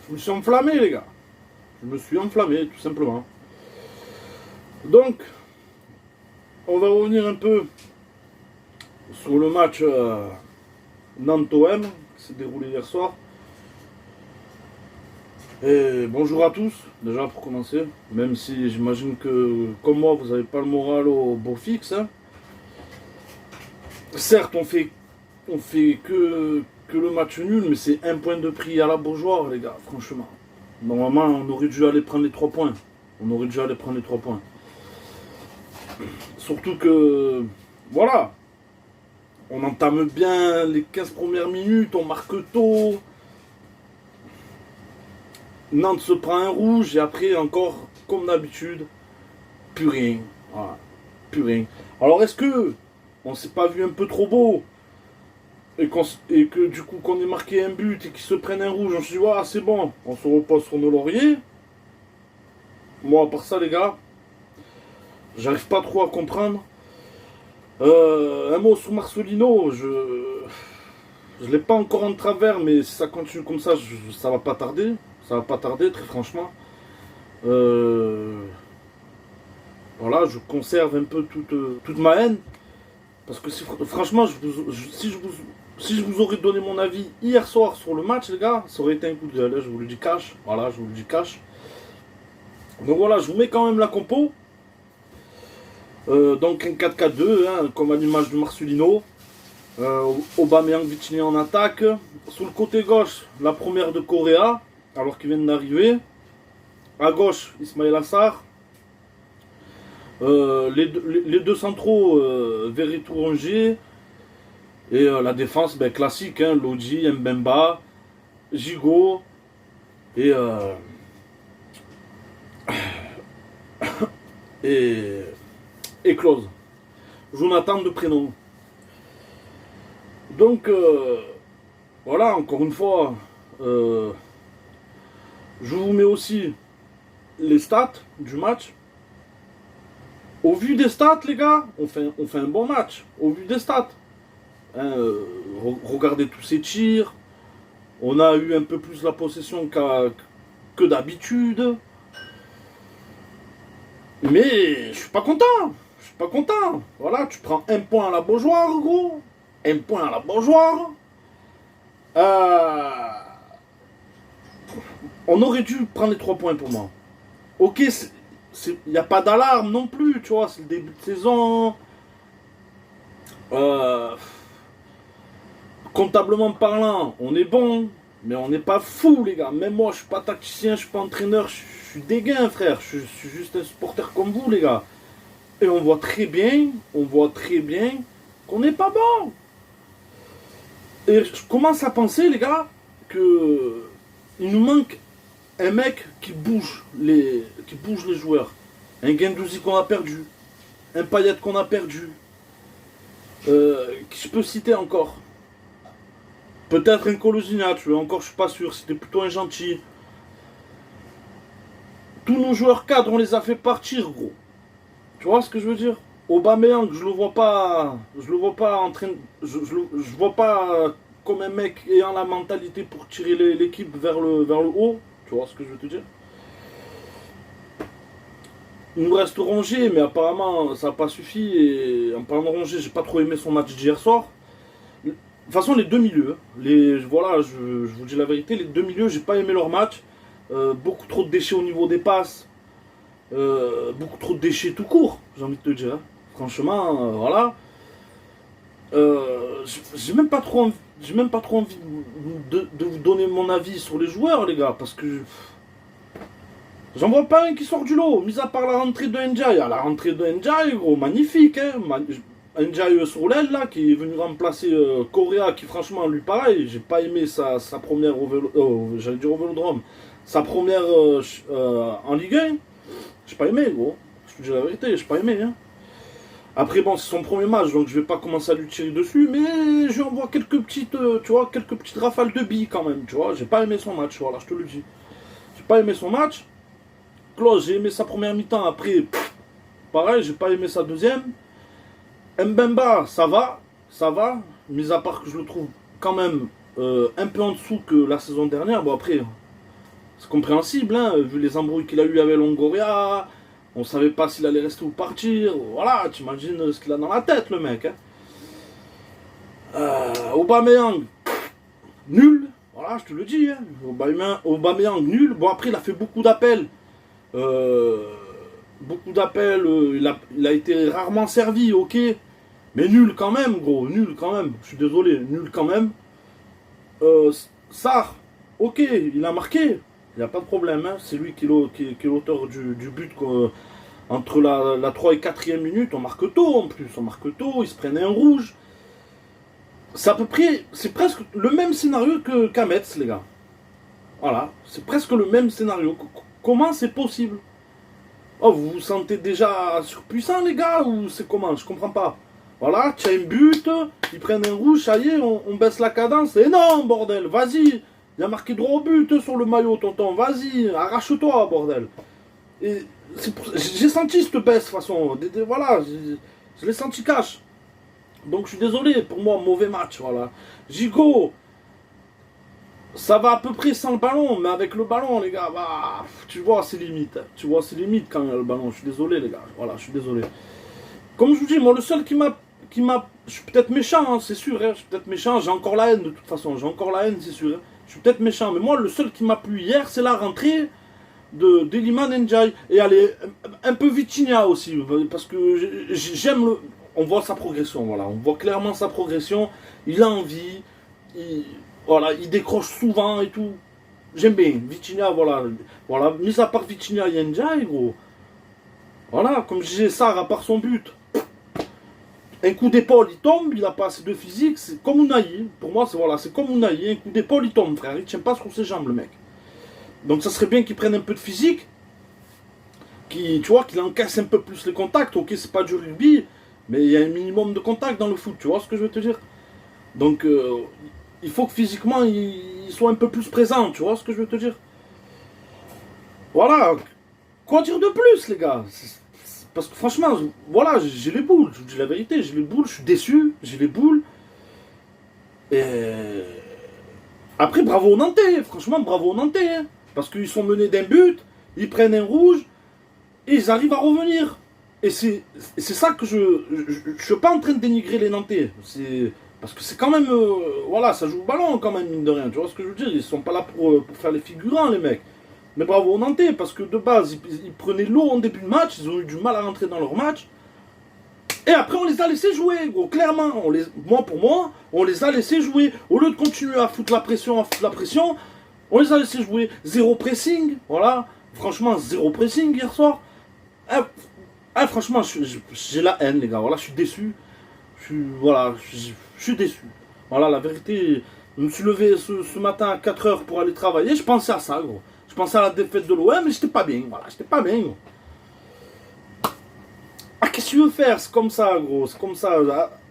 Je me suis enflammé, les gars. Je me suis enflammé, tout simplement. Donc, on va revenir un peu sur le match Nantes-OM qui s'est déroulé hier soir. Et bonjour à tous, déjà pour commencer. Même si j'imagine que, comme moi, vous n'avez pas le moral au beau fixe. Hein. Certes, on fait que le match nul, mais c'est un point de prix à la Beaujoire, les gars, franchement. Normalement, on aurait dû aller prendre les 3 points. On aurait dû aller prendre les 3 points. Surtout que, voilà, on entame bien les 15 premières minutes, on marque tôt. Nantes se prend un rouge et après, encore, comme d'habitude, plus rien. Voilà, plus rien. Alors, est-ce que on s'est pas vu un peu trop beau et que du coup, qu'on ait marqué un but et qu'ils se prennent un rouge, on se dit, ah, c'est bon, on se repose sur nos lauriers. Moi, à part ça, les gars, j'arrive pas trop à comprendre. Un mot sur Marcelino, je l'ai pas encore en travers, mais si ça continue comme ça, ça va pas tarder. Ça va pas tarder, très franchement. Voilà, je conserve un peu toute ma haine. Parce que franchement, si je vous aurais donné mon avis hier soir sur le match, les gars, ça aurait été un coup de gueule. Je vous le dis cash. Voilà, je vous le dis cash. Donc voilà, je vous mets quand même la compo. Donc un 4-4-2, hein, comme à l'image de Marcelino. Aubameyang, Vitinha en attaque. Sur le côté gauche, la première de Correa, alors qu'ils viennent d'arriver. À gauche, Ismaël Assar. Les deux centraux, Verretou Rongier. Et la défense, ben, classique, hein, Lodji, Mbemba, Gigot. Et, et, et Klose. Jonathan de prénom. Donc, voilà, encore une fois, je vous mets aussi les stats du match. Au vu des stats, les gars, on fait un bon match. Au vu des stats. Hein, regardez tous ces tirs. On a eu un peu plus la possession que d'habitude. Mais je suis pas content. Je suis pas content. Voilà, tu prends un point à la Beaujoire, gros. Un point à la Beaujoire. On aurait dû prendre les 3 points pour moi. Ok, il n'y a pas d'alarme non plus, tu vois, c'est le début de saison. Comptablement parlant, on est bon, mais on n'est pas fou, les gars. Même moi, je suis pas tacticien, je suis pas entraîneur, je suis dégain, frère. Je suis juste un supporter comme vous, les gars. Et on voit très bien qu'on n'est pas bon. Et je commence à penser, les gars, que il nous manque un mec qui bouge les joueurs. Un Guendouzi qu'on a perdu. Un Payet qu'on a perdu. Qui je peux citer encore? Peut-être un Colosina, tu vois, encore je suis pas sûr. C'était plutôt un gentil. Tous nos joueurs cadres, on les a fait partir, gros. Tu vois ce que je veux dire? Aubameyang, je le vois pas en train, je vois pas comme un mec ayant la mentalité pour tirer l'équipe vers le haut. Tu vois ce que je veux te dire? Il nous reste Rongier, mais apparemment ça n'a pas suffi. Et en parlant de Rongier, j'ai pas trop aimé son match d'hier soir. De toute façon, les deux milieux, voilà, je vous dis la vérité, les deux milieux, j'ai pas aimé leur match. Beaucoup trop de déchets au niveau des passes. Beaucoup trop de déchets tout court, j'ai envie de te dire. Franchement, voilà. J'ai même pas trop envie de vous donner mon avis sur les joueurs, les gars, parce que j'en vois pas un qui sort du lot, mis à part la rentrée de Ndiaye. La rentrée de Ndiaye, gros, magnifique, hein. Ndiaye sur l'aile, là, qui est venu remplacer Correa, qui franchement, lui, pareil, j'ai pas aimé sa première j'allais dire au Vélodrome, sa première en Ligue 1. J'ai pas aimé, gros. Je te dis la vérité, j'ai pas aimé, hein. Après, bon, c'est son premier match, donc je vais pas commencer à lui tirer dessus, mais je lui envoie quelques petites, tu vois, quelques petites rafales de billes quand même, tu vois. J'ai pas aimé son match, voilà, je te le dis. J'ai pas aimé son match. Klose, j'ai aimé sa première mi-temps, après, pareil, j'ai pas aimé sa deuxième. Mbemba, ça va, mis à part que je le trouve quand même un peu en dessous que la saison dernière. Bon, après, C'est compréhensible, hein, vu les embrouilles qu'il a eu avec Longoria. On savait pas s'il allait rester ou partir. Voilà, tu imagines ce qu'il a dans la tête, le mec. Hein. Aubameyang, nul. Voilà, je te le dis. Hein. Aubameyang, nul. Bon, après, il a fait beaucoup d'appels. Il a été rarement servi, ok. Mais nul quand même, gros. Nul quand même. Je suis désolé, nul quand même. Sarr, ok, il a marqué. Il n'y a pas de problème. Hein. C'est lui qui est l'auteur du but. Entre la 3 et 4e minute, on marque tôt en plus. On marque tôt, il se prenait un rouge. C'est à peu près, c'est presque le même scénario qu'à Metz, les gars. Voilà, c'est presque le même scénario. Comment c'est possible? Oh, vous vous sentez déjà surpuissant, les gars, ou c'est comment? Je comprends pas. Voilà, tu as un but, ils prennent un rouge, ça y est, on baisse la cadence. Et non, bordel, vas-y. Il y a marqué droit au but sur le maillot, tonton. Vas-y, arrache-toi, bordel. Et j'ai senti cette baisse, de toute façon. Voilà, je l'ai senti cash. Donc je suis désolé, pour moi, mauvais match, voilà. Gigot, ça va à peu près sans le ballon, mais avec le ballon, les gars, bah, tu vois, c'est limite. Tu vois, c'est limite quand il y a le ballon. Je suis désolé, les gars. Voilà, je suis désolé. Comme je vous dis, moi, le seul qui m'a... Je suis peut-être méchant, hein, c'est sûr. Hein, je suis peut-être méchant. J'ai encore la haine, de toute façon. J'ai encore la haine, c'est sûr. Hein. Je suis peut-être méchant. Mais moi, le seul qui m'a plu hier, c'est la rentrée d'Iliman Ndiaye. Et allez, un peu Vitinha aussi. Parce que j'aime le... On voit sa progression, voilà. On voit clairement sa progression. Il a envie. Voilà, il décroche souvent et tout. J'aime bien. Vitinha, voilà. Voilà. Mis à part Vitinha et Ndiaye, gros. Voilà, comme je disais, Sarr, à part son but. Un coup d'épaule, il tombe, il a pas assez de physique, c'est comme Unai. Pour moi, c'est voilà, comme Unai. Un coup d'épaule, il tombe, frère. Il tient pas sur ses jambes, le mec. Donc ça serait bien qu'il prenne un peu de physique. Tu vois, qu'il encaisse un peu plus les contacts. Ok, c'est pas du rugby. Mais il y a un minimum de contact dans le foot, tu vois ce que je veux te dire? Donc, il faut que physiquement, il soit un peu plus présent, tu vois ce que je veux te dire? Voilà. Quoi dire de plus, les gars? Parce que franchement, voilà, j'ai les boules, je vous dis la vérité, j'ai les boules, je suis déçu, j'ai les boules. Et... Après, bravo aux Nantais, franchement, bravo aux Nantais. Hein, parce qu'ils sont menés d'un but, ils prennent un rouge, et ils arrivent à revenir. Et c'est ça que je ne suis pas en train de dénigrer les Nantais. Parce que c'est quand même... voilà, ça joue au ballon quand même, mine de rien. Tu vois ce que je veux dire? Ils sont pas là pour faire les figurants, les mecs. Mais bravo aux Nantais, parce que de base, ils prenaient l'eau en début de match. Ils ont eu du mal à rentrer dans leur match. Et après, on les a laissés jouer, gros. Clairement, pour moi, on les a laissés jouer. Au lieu de continuer à foutre la pression, on les a laissés jouer. Zéro pressing, voilà. Franchement, zéro pressing hier soir. Franchement, j'ai la haine, les gars. Voilà, je suis déçu. Je suis déçu. Voilà, la vérité, je me suis levé ce matin à 4h pour aller travailler. Je pensais à ça, gros. Je pensais à la défaite de l'OM, mais j'étais pas bien. Voilà, j'étais pas bien, gros. Ah, qu'est-ce que tu veux faire? C'est comme ça, gros. C'est comme ça.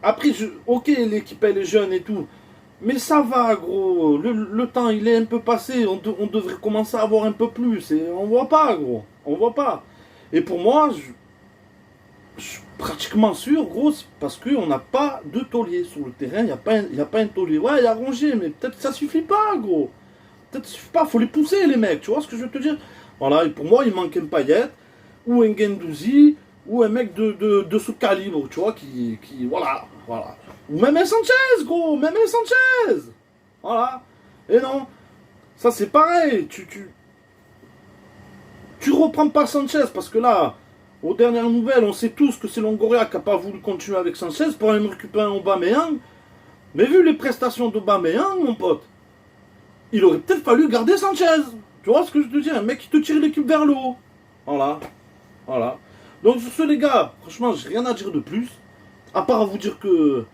Après, ok, l'équipe, elle est jeune et tout. Mais ça va, gros. Le temps, il est un peu passé. On devrait commencer à avoir un peu plus. On voit pas, gros. On voit pas. Et pour moi, je suis pratiquement sûr, gros, parce qu'on n'a pas de taulier sur le terrain. Il n'y a pas un taulier. Ouais, il y a Rongier, mais peut-être que ça suffit pas, gros. Peut-être que ça suffit pas. Faut les pousser, les mecs. Tu vois ce que je veux te dire? Voilà, et pour moi, il manque un Payet, ou un Guendouzi, ou un mec de ce calibre, tu vois, qui voilà. Ou même un Sanchez, gros, même un Sanchez. Voilà. Et non, ça c'est pareil. Tu reprends pas Sanchez, parce que là, aux dernières nouvelles, on sait tous que c'est Longoria qui n'a pas voulu continuer avec Sanchez pour aller me récupérer un Aubameyang. Mais vu les prestations d'Aubameyang, mon pote, il aurait peut-être fallu garder Sanchez. Tu vois ce que je te dis? Un mec qui te tire l'équipe vers le haut. Voilà. Donc sur ce, les gars, franchement, j'ai rien à dire de plus. À part à vous dire que...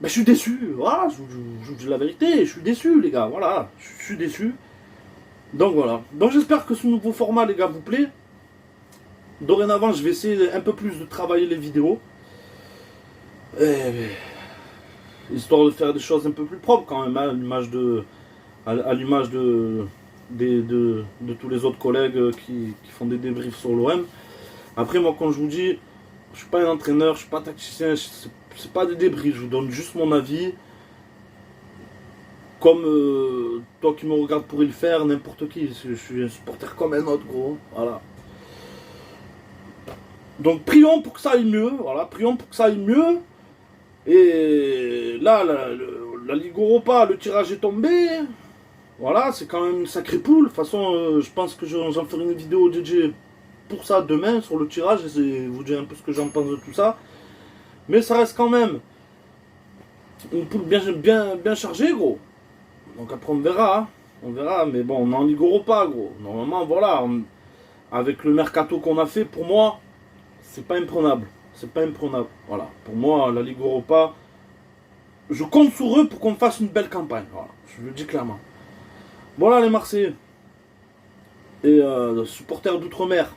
Ben, je suis déçu. Voilà, je vous dis la vérité. Je suis déçu, les gars. Voilà, je suis déçu. Donc voilà. Donc j'espère que ce nouveau format, les gars, vous plaît. Dorénavant, je vais essayer un peu plus de travailler les vidéos. Histoire de faire des choses un peu plus propres quand même, hein, à l'image de tous les autres collègues qui font des débriefs sur l'OM. Après, moi, quand je vous dis, je suis pas un entraîneur, je suis pas tacticien, c'est pas des débriefs, je vous donne juste mon avis. Comme toi qui me regardes pourrais le faire, n'importe qui. Je suis un supporter comme un autre, gros. Voilà. Donc prions pour que ça aille mieux. Voilà, prions pour que ça aille mieux. Et là, la Ligue Europa, le tirage est tombé. Voilà, c'est quand même une sacrée poule. De toute façon, je pense que j'en ferai une vidéo DJ pour ça demain sur le tirage. Et vous dire un peu ce que j'en pense de tout ça. Mais ça reste quand même une poule bien chargée, gros. Donc après on verra, hein. On verra, mais bon, on est en Ligue Europa, gros. Normalement, voilà, avec le mercato qu'on a fait, pour moi, c'est pas imprenable. C'est pas imprenable. Voilà, pour moi, la Ligue Europa, je compte sur eux pour qu'on fasse une belle campagne. Voilà, je le dis clairement. Voilà les Marseillais et supporters d'outre-mer.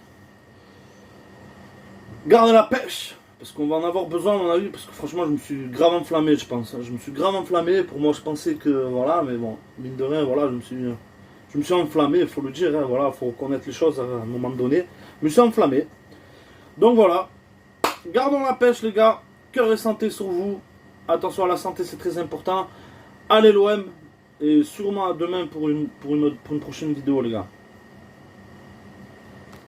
Garde la pêche. Parce qu'on va en avoir besoin, à mon avis, parce que franchement, je me suis grave enflammé, je pense. Je me suis grave enflammé. Pour moi, je pensais que, voilà, mais bon, mine de rien, voilà, je me suis enflammé, il faut le dire, hein, voilà, il faut reconnaître les choses à un moment donné. Je me suis enflammé. Donc voilà, gardons la pêche, les gars. Cœur et santé sur vous. Attention à la santé, c'est très important. Allez l'OM. Et sûrement à demain pour une prochaine vidéo, les gars.